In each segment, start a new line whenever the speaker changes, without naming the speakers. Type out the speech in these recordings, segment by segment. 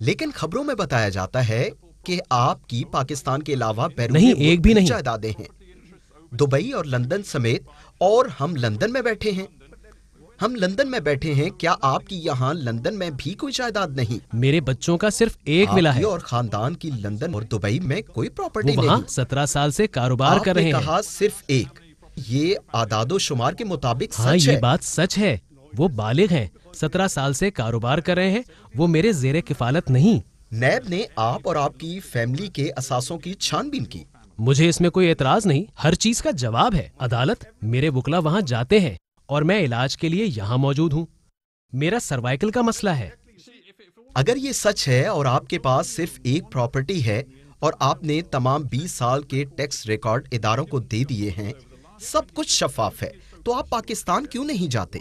لیکن خبروں میں بتایا جاتا ہے کہ آپ کی پاکستان کے علاوہ بیرون
نہیں،
ملک
ایک بھی نہیں
جائیدادیں ہیں، دبئی اور لندن سمیت، اور ہم لندن میں بیٹھے ہیں۔ کیا آپ کی یہاں لندن میں بھی کوئی جائیداد نہیں؟
میرے بچوں کا صرف ایک ولا
آپ
ہے،
کی اور خاندان کی لندن اور دبئی میں کوئی
وہ
پراپرٹی
وہاں
نہیں۔
17 سال سے کاروبار
آپ
کر
نے
رہے ہیں۔
کہا صرف ایک، یہ اعداد و شمار کے مطابق
ہاں،
سچ
یہ
ہے؟
بات سچ ہے، وہ بالغ ہیں، 17 سال سے کاروبار کر رہے ہیں، وہ میرے زیر کفالت نہیں۔
نیب نے آپ اور آپ کی فیملی کے اثاثوں کی چھان بین کی۔
مجھے اس میں کوئی اعتراض نہیں، ہر چیز کا جواب ہے۔ عدالت، میرے وکلا وہاں جاتے ہیں اور میں علاج کے لیے یہاں موجود ہوں۔ میرا سروائیکل کا مسئلہ ہے۔
اگر یہ سچ ہے اور آپ کے پاس صرف ایک پراپرٹی ہے اور آپ نے تمام 20 سال کے ٹیکس ریکارڈ اداروں کو دے دیے ہیں، سب کچھ شفاف ہے، تو آپ پاکستان کیوں نہیں جاتے؟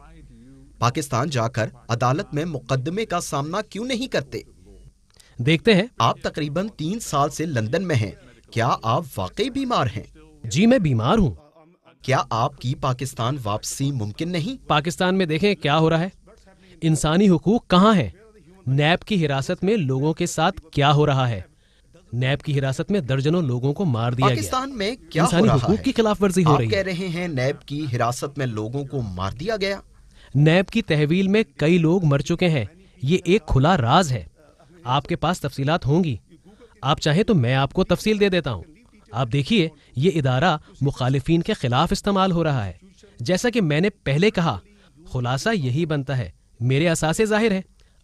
پاکستان جا کر عدالت میں مقدمے کا سامنا کیوں نہیں کرتے؟
دیکھتے ہیں۔
آپ تقریباً 3 سال سے لندن میں ہیں، کیا آپ واقعی بیمار ہیں؟
جی، میں بیمار ہوں۔
کیا آپ کی پاکستان واپسی ممکن نہیں؟
پاکستان میں دیکھیں کیا ہو رہا ہے، انسانی حقوق کہاں ہیں؟ نیب کی حراست میں لوگوں کے ساتھ کیا ہو رہا ہے؟ نیب کی حراست میں درجنوں لوگوں کو مار دیا گیا۔
پاکستان میں کیا ہو
انسانی
رہا
حقوق
ہے؟
کی خلاف ورزی ہو
آپ
رہی
کہہ
ہے۔
رہے ہیں نیب کی حراست میں لوگوں کو مار دیا گیا؟
نیب کی تحویل میں کئی لوگ مر چکے ہیں، یہ ایک کھلا راز ہے۔ آپ کے پاس تفصیلات ہوں گی، آپ چاہیں تو میں آپ کو تفصیل دے دیتا ہوں۔ آپ دیکھیے، یہ ادارہ مخالفین کے خلاف استعمال ہو رہا ہے۔ جیسا کہ میں نے پہلے کہا، خلاصہ یہی بنتا ہے، میرے اثاثے ظاہر ہیں،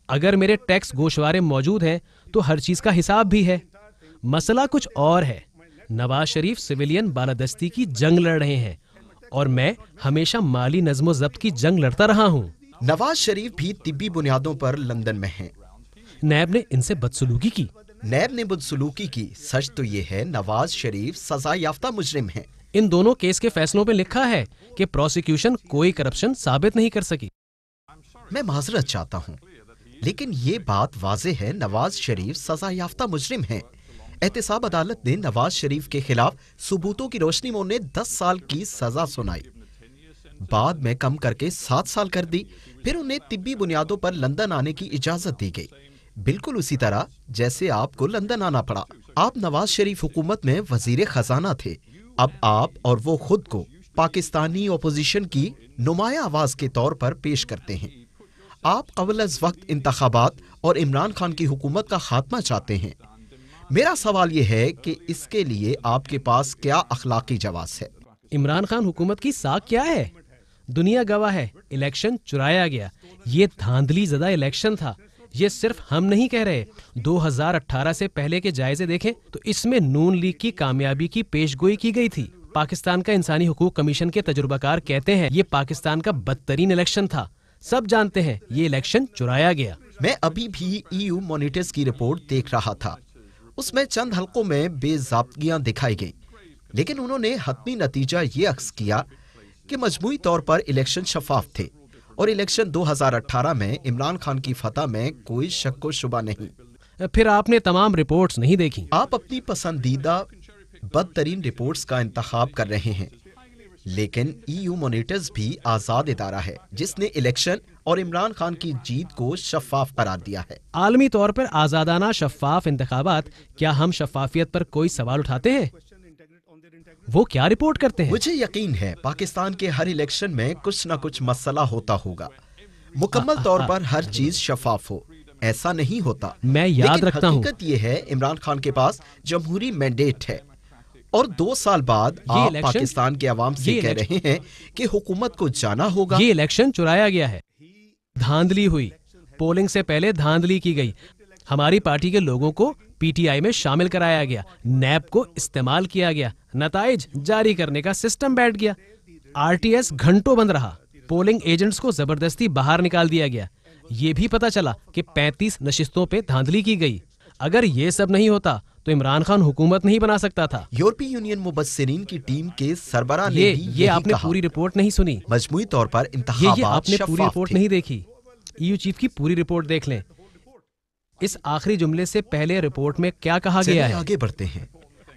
اگر میرے ٹیکس گوشوارے موجود ہیں تو ہر چیز کا حساب بھی ہے۔ مسئلہ کچھ اور ہے، نواز شریف سویلین بالادستی کی جنگ لڑ رہے ہیں اور میں ہمیشہ مالی نظم و ضبط کی جنگ لڑتا رہا ہوں۔
نواز شریف بھی طبی بنیادوں پر لندن میں ہیں۔
نیب نے ان سے بدسلوکی کی۔
نیب نے بدسلوکی کی، سچ تو یہ ہے نواز شریف سزا یافتہ مجرم ہیں۔
ان دونوں کیس کے فیصلوں پہ لکھا ہے کہ پروسیکیوشن کوئی کرپشن ثابت نہیں کر سکی۔
میں معذرت چاہتا ہوں، لیکن یہ بات واضح ہے نواز شریف سزا یافتہ مجرم ہیں۔ احتساب عدالت نے نواز شریف کے خلاف ثبوتوں کی روشنی میں انہیں 10 سال کی سزا سنائی، بعد میں کم کر کے 7 سال کر دی، پھر انہیں طبی بنیادوں پر لندن آنے کی اجازت دی گئی، بالکل اسی طرح جیسے آپ کو لندن آنا پڑا۔ آپ نواز شریف حکومت میں وزیر خزانہ تھے، اب آپ اور وہ خود کو پاکستانی اپوزیشن کی نمایاں آواز کے طور پر پیش کرتے ہیں۔ آپ قبل از وقت انتخابات اور عمران خان کی حکومت کا خاتمہ چاہتے ہیں۔ میرا سوال یہ ہے کہ اس کے لیے آپ کے پاس کیا اخلاقی جواز ہے؟
عمران خان حکومت کی ساکھ کیا ہے؟ دنیا گواہ ہے، الیکشن چرایا گیا، یہ دھاندلی زدہ الیکشن تھا۔ یہ صرف ہم نہیں کہہ رہے، 2018 سے پہلے کے جائزے دیکھیں تو اس میں نون لیگ کی کامیابی کی پیش گوئی کی گئی تھی۔ پاکستان کا انسانی حقوق کمیشن کے تجربہ کار کہتے ہیں یہ پاکستان کا بدترین الیکشن تھا، سب جانتے ہیں یہ الیکشن چرایا گیا۔
میں ابھی بھی ای یو مانیٹرز کی رپورٹ دیکھ رہا تھا، اس میں چند حلقوں میں بے ضابطگیاں دکھائی گئی، لیکن انہوں نے حتمی نتیجہ یہ اخذ کیا کہ مجموعی طور پر الیکشن شفاف تھے اور الیکشن 2018 میں عمران خان کی فتح میں کوئی شک و شبہ نہیں۔
پھر آپ نے تمام رپورٹس نہیں دیکھی۔
آپ اپنی پسندیدہ بدترین رپورٹس کا انتخاب کر رہے ہیں، لیکن ای یو مانیٹرز بھی آزاد ادارہ ہے جس نے الیکشن اور عمران خان کی جیت کو شفاف قرار دیا ہے۔
عالمی طور پر آزادانہ شفاف انتخابات، کیا ہم شفافیت پر کوئی سوال اٹھاتے ہیں؟ وہ کیا رپورٹ کرتے ہیں؟
مجھے یقین ہے پاکستان کے ہر الیکشن میں کچھ نہ کچھ مسئلہ ہوتا ہوگا، مکمل طور پر ہر چیز شفاف ہو، ایسا نہیں ہوتا۔
میں یاد رکھتا ہوں،
حقیقت یہ ہے عمران خان کے پاس جمہوری مینڈیٹ ہے اور 2 سال بعد آپ پاکستان کے عوام سے کہہ رہے ہیں کہ حکومت کو جانا ہوگا۔
یہ الیکشن چرایا گیا ہے، دھاندلی ہوئی، پولنگ سے پہلے دھاندلی کی گئی، ہماری پارٹی کے لوگوں کو پی ٹی آئی میں شامل کرایا گیا، نیب کو استعمال کیا گیا، نتائج جاری کرنے کا سسٹم بیٹھ گیا، آر ٹی ایس گھنٹوں بند رہا، پولنگ ایجنٹس کو زبردستی باہر نکال دیا گیا، یہ بھی پتا چلا کہ 35 نشستوں پہ دھاندلی کی گئی۔ اگر یہ سب نہیں ہوتا تو عمران خان حکومت نہیں بنا سکتا تھا۔
یورپی یونین مبصرین کی ٹیم کے سربراہ نے بھی
یہ آپ نے پوری رپورٹ نہیں سنی،
مجموعی طور پر
یہ
انتخابات
آپ نے پوری
شفاف
رپورٹ
تھے۔
نہیں دیکھی، ای یو چیف کی پوری رپورٹ دیکھ لیں۔ اس آخری جملے سے پہلے رپورٹ میں کیا کہا گیا
چلیے
ہے؟
آگے بڑھتے ہیں،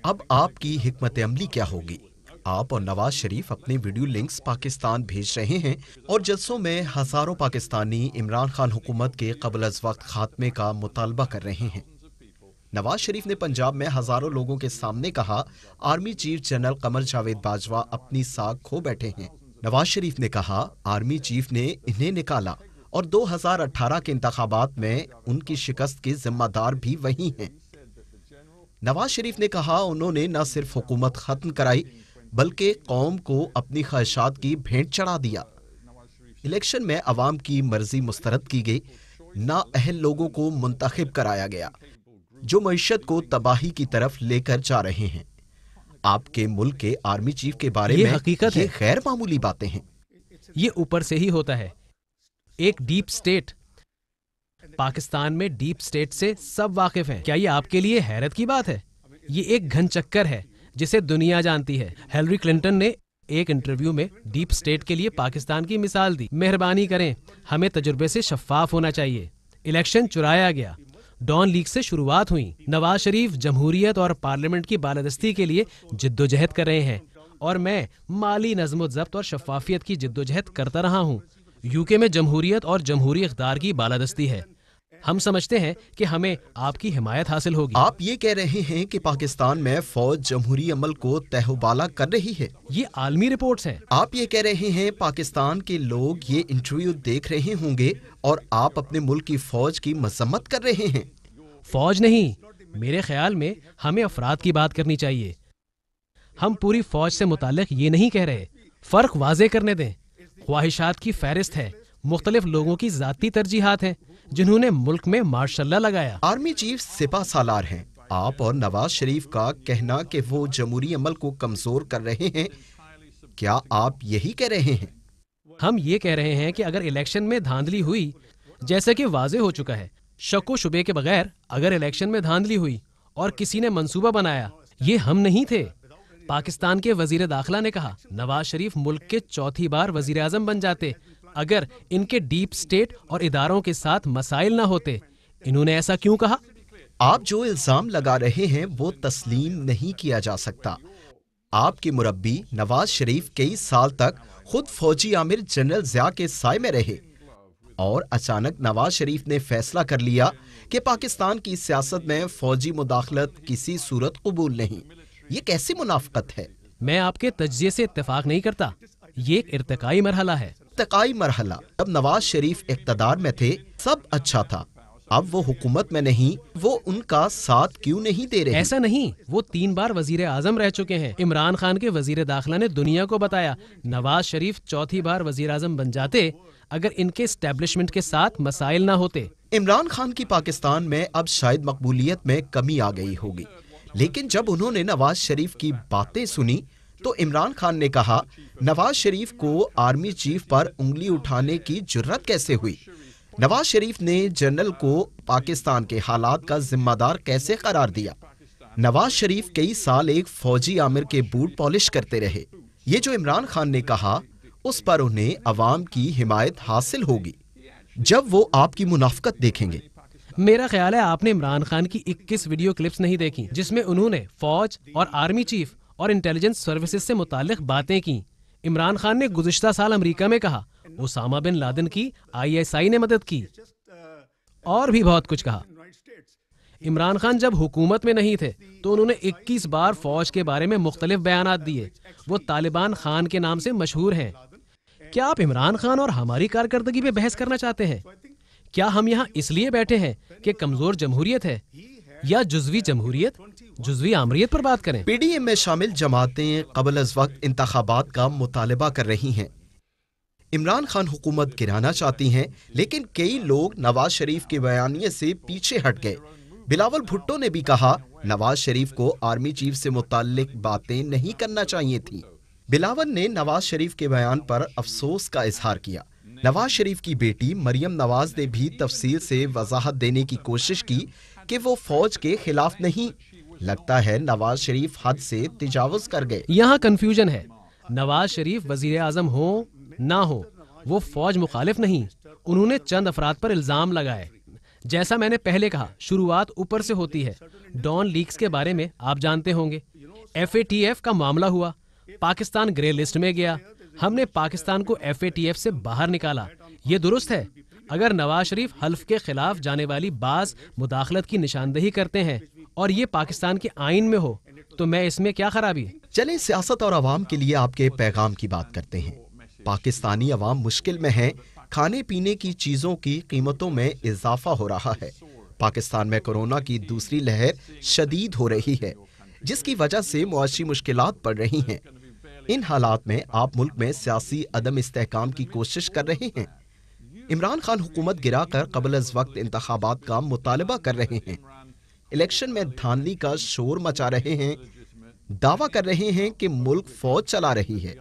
اب آپ کی حکمت عملی کیا ہوگی؟ آپ اور نواز شریف اپنے ویڈیو لنکس پاکستان بھیج رہے ہیں اور جلسوں میں ہزاروں پاکستانی عمران خان حکومت کے قبل از وقت خاتمے کا مطالبہ کر رہے ہیں۔ نواز شریف نے پنجاب میں ہزاروں لوگوں کے سامنے کہا army chief general Qamar Javed Bajwa اپنی ساکھ کھو بیٹھے ہیں۔ نواز شریف نے کہا آرمی چیف نے انہیں نکالا اور 2018 کے انتخابات میں ان کی شکست کے ذمہ دار بھی وہی ہیں۔ نواز شریف نے کہا انہوں نے نہ صرف حکومت ختم کرائی بلکہ قوم کو اپنی خواہشات کی بھینٹ چڑھا دیا۔ الیکشن میں عوام کی مرضی مسترد کی گئی، نااہل لوگوں کو منتخب کرایا گیا جو معیشت کو تباہی کی طرف لے کر جا رہے ہیں۔ آپ کے ملک کے آرمی چیف کے بارے میں
حقیقت
یہ غیر معمولی باتیں ہیں۔
یہ اوپر سے ہی ہوتا ہے، ایک ڈیپ سٹیٹ۔ پاکستان میں ڈیپ سٹیٹ سے سب واقف ہیں۔ کیا یہ آپ کے لیے حیرت کی بات ہے؟ یہ ایک گھن چکر ہے جسے دنیا جانتی ہے۔ ہیلری کلنٹن نے ایک انٹرویو میں ڈیپ سٹیٹ کے لیے پاکستان کی مثال دی۔ مہربانی کریں، ہمیں تجربے سے شفاف ہونا چاہیے۔ الیکشن چرایا گیا، ڈان لیگ سے شروعات ہوئی۔ نواز شریف جمہوریت اور پارلیمنٹ کی بالادستی کے لیے جد و جہد کر رہے ہیں اور میں مالی نظم و ضبط اور شفافیت کی جد و جہد کرتا رہا ہوں۔ یو کے میں جمہوریت اور جمہوری اقدار کی بالادستی ہے۔ ہم سمجھتے ہیں کہ ہمیں آپ کی حمایت حاصل ہوگی۔
آپ یہ کہہ رہے ہیں کہ پاکستان میں فوج جمہوری عمل کو تہ و بالا کر رہی ہے۔
یہ عالمی رپورٹس ہیں۔
آپ یہ کہہ رہے ہیں پاکستان کے لوگ یہ انٹرویو دیکھ رہے ہوں گے اور آپ اپنے ملک کی فوج کی مذمت کر رہے ہیں۔
فوج نہیں، میرے خیال میں ہمیں افراد کی بات کرنی چاہیے۔ ہم پوری فوج سے متعلق یہ نہیں کہہ رہے۔ فرق واضح کرنے دیں۔ خواہشات کی فہرست ہے، مختلف لوگوں کی ذاتی ترجیحات ہیں جنہوں نے ملک میں ماشاء اللہ لگایا۔
آرمی چیف سپہ سالار ہیں۔ آپ اور نواز شریف کا کہنا کہ وہ جمہوری عمل کو کمزور کر رہے ہیں، کیا آپ یہی کہہ رہے ہیں؟
ہم یہ کہہ رہے ہیں کہ اگر الیکشن میں دھاندلی ہوئی، جیسا کہ واضح ہو چکا ہے، شک و شبے کے بغیر اگر الیکشن میں دھاندلی ہوئی اور کسی نے منصوبہ بنایا، یہ ہم نہیں تھے۔ پاکستان کے وزیر داخلہ نے کہا نواز شریف ملک کے چوتھی بار وزیر اعظم بن جاتے اگر ان کے ڈیپ سٹیٹ اور اداروں کے ساتھ مسائل نہ ہوتے۔ انہوں نے ایسا کیوں کہا؟
آپ جو الزام لگا رہے ہیں وہ تسلیم نہیں کیا جا سکتا۔ آپ کے مربی نواز شریف کئی سال تک خود فوجی عامر جنرل ضیاء کے سائے میں رہے اور اچانک نواز شریف نے فیصلہ کر لیا کہ پاکستان کی سیاست میں فوجی مداخلت کسی صورت قبول نہیں۔ یہ کیسی منافقت ہے؟
میں آپ کے تجزیے سے اتفاق نہیں کرتا۔ یہ ایک ارتقائی مرحلہ ہے۔
ارتقائی مرحلہ؟ جب نواز شریف اقتدار میں تھے سب اچھا تھا، اب وہ حکومت میں نہیں، وہ ان کا ساتھ کیوں نہیں دے رہے؟
ایسا نہیں، وہ 3 بار وزیر اعظم رہ چکے ہیں۔ عمران خان کے وزیر داخلہ نے دنیا کو بتایا نواز شریف چوتھی بار وزیر اعظم بن جاتے اگر ان کے اسٹیبلشمنٹ کے ساتھ مسائل نہ ہوتے۔
عمران خان کی پاکستان میں اب شاید مقبولیت میں کمی آ گئی ہوگی، لیکن جب انہوں نے نواز شریف کی باتیں سنی تو عمران خان نے کہا نواز شریف کو آرمی چیف پر انگلی اٹھانے کی جرت کیسے ہوئی؟ نواز شریف نے جنرل کو پاکستان کے حالات کا ذمہ دار کیسے قرار دیا؟ نواز شریف کئی سال ایک فوجی عامر کے بوٹ پالش کرتے رہے۔ یہ جو عمران خان نے کہا اس پر انہیں عوام کی حمایت حاصل ہوگی جب وہ آپ کی منافقت دیکھیں گے۔
میرا خیال ہے آپ نے عمران خان کی 21 ویڈیو کلپس نہیں دیکھی جس میں انہوں نے فوج اور آرمی چیف اور انٹیلیجنس سروسز سے متعلق باتیں کی۔ عمران خان نے گزشتہ سال امریکہ میں کہا اسامہ بن لادن کی ISI نے مدد کی اور بھی بہت کچھ کہا۔ عمران خان جب حکومت میں نہیں تھے تو انہوں نے 21 بار فوج کے بارے میں مختلف بیانات دیے۔ وہ طالبان خان کے نام سے مشہور ہیں۔ کیا آپ عمران خان اور ہماری کارکردگی پہ بحث کرنا چاہتے ہیں؟ کیا ہم یہاں اس لیے بیٹھے ہیں کہ کمزور جمہوریت ہے یا جزوی جمہوریت، جزوی آمریت پر بات کریں؟
پی ڈی ایم میں شامل جماعتیں قبل از وقت انتخابات کا مطالبہ کر رہی ہیں۔ عمران خان حکومت گرانا چاہتی ہیں، لیکن کئی لوگ نواز شریف کے بیانیے سے پیچھے ہٹ گئے۔ بلاول بھٹو نے بھی کہا نواز شریف کو آرمی چیف سے متعلق باتیں نہیں کرنا چاہیے تھیں۔ بلاول نے نواز شریف کے بیان پر افسوس کا اظہار کیا۔ نواز شریف کی بیٹی مریم نواز نے بھی تفصیل سے وضاحت دینے کی کوشش کی کہ وہ فوج کے خلاف نہیں۔ لگتا ہے نواز شریف حد سے تجاوز کر گئے۔
یہاں کنفیوژن ہے۔ نواز شریف وزیر اعظم ہو نہ ہو، وہ فوج مخالف نہیں۔ انہوں نے چند افراد پر الزام لگائے۔ جیسا میں نے پہلے کہا شروعات اوپر سے ہوتی ہے۔ ڈان لیکس کے بارے میں آپ جانتے ہوں گے۔ FATF کا معاملہ ہوا، پاکستان گرے لسٹ میں گیا. ہم نے پاکستان کو FATF سے باہر نکالا. یہ درست ہے؟ اگر نواز شریف حلف کے خلاف جانے والی بعض مداخلت کی نشاندہی کرتے ہیں اور یہ پاکستان کے آئین میں ہو تو میں اس میں کیا خرابی؟
چلیں سیاست اور عوام کے لیے آپ کے پیغام کی بات کرتے ہیں. پاکستانی عوام مشکل میں ہے. کھانے پینے کی چیزوں کی قیمتوں میں اضافہ ہو رہا ہے. پاکستان میں کورونا کی دوسری لہر شدید ہو رہی ہے جس کی وجہ سے معاشی مشکلات بڑھ رہی ہیں. ان حالات میں آپ ملک میں سیاسی عدم استحکام کی کوشش کر رہے ہیں. عمران خان حکومت گرا کر قبل از وقت انتخابات کا مطالبہ کر رہے ہیں. الیکشن میں دھاندلی کا شور مچا رہے ہیں. دعویٰ کر رہے ہیں کہ ملک فوج چلا رہی ہے.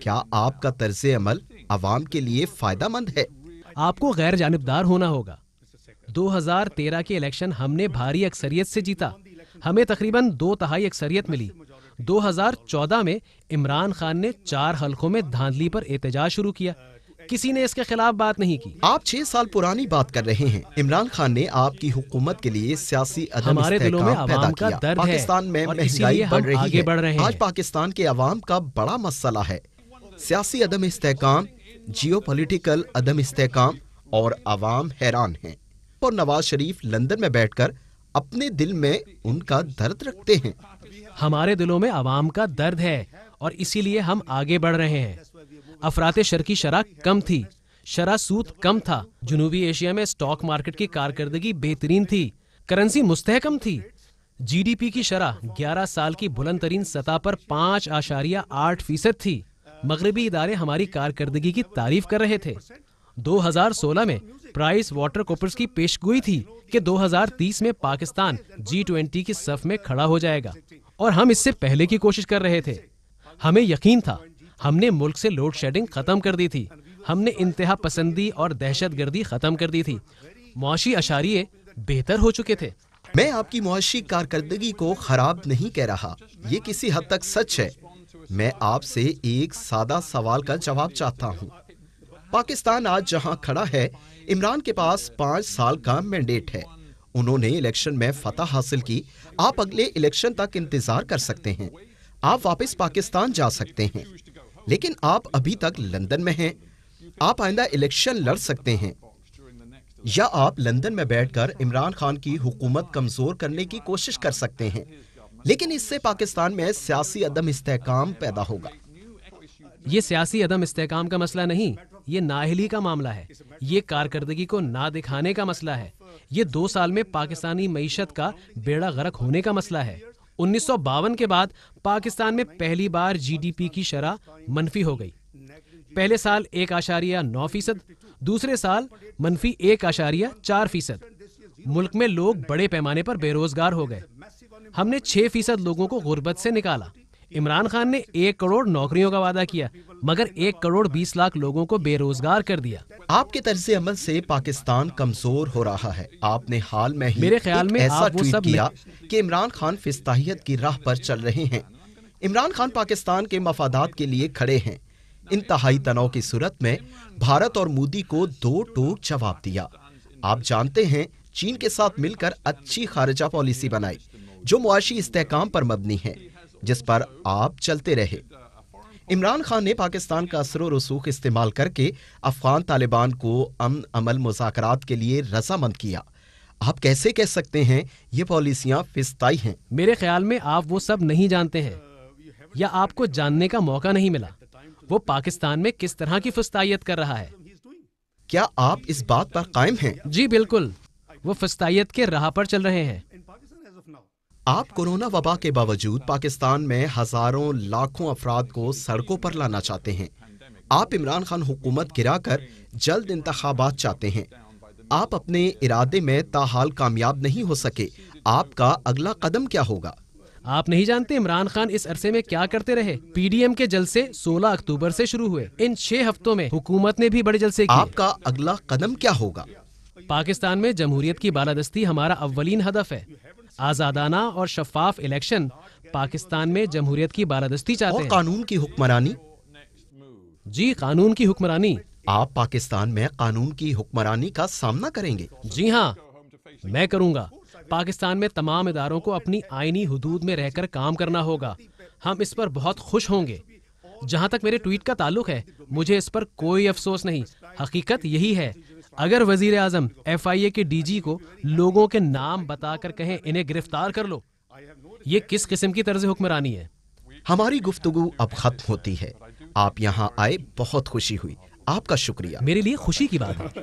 کیا آپ کا طرز عمل عوام کے لیے فائدہ مند ہے؟
آپ کو غیر جانبدار ہونا ہوگا. 2013 کے الیکشن ہم نے بھاری اکثریت سے جیتا. ہمیں تقریباً 2/3 اکثریت ملی. 2014 میں عمران خان نے 4 حلقوں میں دھاندلی پر احتجاج شروع کیا. کسی نے اس کے خلاف بات نہیں کی.
آپ 6 سال پرانی بات کر رہے ہیں. عمران خان نے آپ کی حکومت کے لیے سیاسی عدم
ہمارے دلوں میں
استحکام پیدا
عوام کا
کیا.
درد ہے
پاکستان میں
اور اسی
مہنگائی
لیے
بڑھ
ہم
رہی
آگے بڑھ رہے
ہے.
ہیں.
آج پاکستان کے عوام کا بڑا مسئلہ ہے سیاسی عدم استحکام, جیو پولیٹیکل عدم استحکام, اور عوام حیران ہیں. اور نواز شریف لندن میں بیٹھ کر اپنے دل میں ان کا درد رکھتے ہیں.
ہمارے دلوں میں عوام کا درد ہے اور اسی لیے ہم آگے بڑھ رہے ہیں. افراط شر کی شرح کم تھی, شرح سود کم تھا. جنوبی ایشیا میں سٹاک مارکیٹ کی کارکردگی بہترین تھی. کرنسی مستحکم تھی. GDP کی شرح 11 سال کی بلند ترین سطح پر 5.8% تھی. مغربی ادارے ہماری کارکردگی کی تعریف کر رہے تھے. 2016 میں پرائس واٹر کوپرز کی پیشگوئی تھی کہ 2030 میں پاکستان G20 کی صف میں کھڑا ہو جائے گا اور ہم اس سے پہلے کی کوشش کر رہے تھے. ہمیں یقین تھا. ہم نے ملک سے لوڈ شیڈنگ ختم کر دی تھی. ہم نے انتہا پسندی اور دہشت گردی ختم کر دی تھی. معاشی اشاریے بہتر ہو چکے تھے.
میں آپ کی معاشی کارکردگی کو خراب نہیں کہہ رہا. یہ کسی حد تک سچ ہے. میں آپ سے ایک سادہ سوال کا جواب چاہتا ہوں. پاکستان آج جہاں کھڑا ہے, عمران کے پاس 5 سال کا مینڈیٹ ہے. انہوں نے الیکشن میں فتح حاصل کی. آپ اگلے الیکشن تک انتظار کر سکتے ہیں. آپ واپس پاکستان جا سکتے ہیں. لیکن آپ ابھی تک لندن میں ہیں. آپ آئندہ الیکشن لڑ سکتے ہیں, یا آپ لندن میں بیٹھ کر عمران خان کی حکومت کمزور کرنے کی کوشش کر سکتے ہیں. لیکن اس سے پاکستان میں سیاسی عدم استحکام پیدا ہوگا.
یہ سیاسی عدم استحکام کا مسئلہ نہیں, یہ نااہلی کا معاملہ ہے. یہ کارکردگی کو نہ دکھانے کا مسئلہ ہے. یہ 2 سال میں پاکستانی معیشت کا بیڑا غرق ہونے کا مسئلہ ہے. 1952 کے بعد پاکستان میں پہلی بار GDP کی شرح منفی ہو گئی. پہلے سال 1.9%, دوسرے سال منفی 1.4%. ملک میں لوگ بڑے پیمانے پر بے روزگار ہو گئے. ہم نے 6% لوگوں کو غربت سے نکالا. عمران خان نے 1 کروڑ نوکریوں کا وعدہ کیا مگر 1 کروڑ 20 لاکھ لوگوں کو بے روزگار کر دیا.
آپ کے طرز عمل سے پاکستان کمزور ہو رہا ہے. آپ نے حال میں ہی
میرے خیال میں
ایسا
آپ وہ
ٹویٹ
سب
کیا کہ عمران خان فضتاحیت کی راہ پر چل رہے ہیں. عمران خان پاکستان کے مفادات کے لیے کھڑے ہیں. انتہائی تناؤ کی صورت میں بھارت اور مودی کو 2 ٹوک جواب دیا. آپ جانتے ہیں چین کے ساتھ مل کر اچھی خارجہ پالیسی بنائی جو معاشی استحکام پر مبنی ہے, جس پر آپ چلتے رہے. عمران خان نے پاکستان کا اثر و رسوخ استعمال کر کے افغان طالبان کو امن عمل مذاکرات کے لیے رضامند کیا. آپ کیسے کہہ سکتے ہیں یہ پالیسیاں فضتائی ہیں؟
میرے خیال میں آپ وہ سب نہیں جانتے ہیں یا آپ کو جاننے کا موقع نہیں ملا. وہ پاکستان میں کس طرح کی فضتائیت کر رہا ہے.
کیا آپ اس بات پر قائم ہیں؟
جی بالکل, وہ فضتائیت کے راہ پر چل رہے ہیں.
آپ کورونا وبا کے باوجود پاکستان میں ہزاروں لاکھوں افراد کو سڑکوں پر لانا چاہتے ہیں. آپ عمران خان حکومت گرا کر جلد انتخابات چاہتے ہیں. آپ اپنے ارادے میں تاحال کامیاب نہیں ہو سکے. آپ کا اگلا قدم کیا ہوگا؟
آپ نہیں جانتے عمران خان اس عرصے میں کیا کرتے رہے. PDM کے جلسے 16 اکتوبر سے شروع ہوئے. ان 6 ہفتوں میں حکومت نے بھی بڑے جلسے کیے.
آپ کا اگلا قدم کیا ہوگا؟
پاکستان میں جمہوریت کی بالادستی ہمارا اولین ہدف ہے. آزادانہ اور شفاف الیکشن پاکستان میں جمہوریت کی بالادستی چاہتے
اور
ہیں.
قانون کی حکمرانی؟
جی, قانون کی حکمرانی.
آپ پاکستان میں قانون کی حکمرانی کا سامنا کریں گے؟
جی ہاں, میں کروں گا. پاکستان میں تمام اداروں کو اپنی آئینی حدود میں رہ کر کام کرنا ہوگا. ہم اس پر بہت خوش ہوں گے۔ جہاں تک میرے ٹویٹ کا تعلق ہے، مجھے اس پر کوئی افسوس نہیں۔ حقیقت یہی ہے، اگر وزیر اعظم FIA کے DG کو لوگوں کے نام بتا کر کہیں انہیں گرفتار کر لو، یہ کس قسم کی طرز حکمرانی ہے؟
ہماری گفتگو اب ختم ہوتی ہے۔ آپ یہاں آئے بہت خوشی ہوئی، آپ کا شکریہ۔
میرے لیے خوشی کی بات ہے۔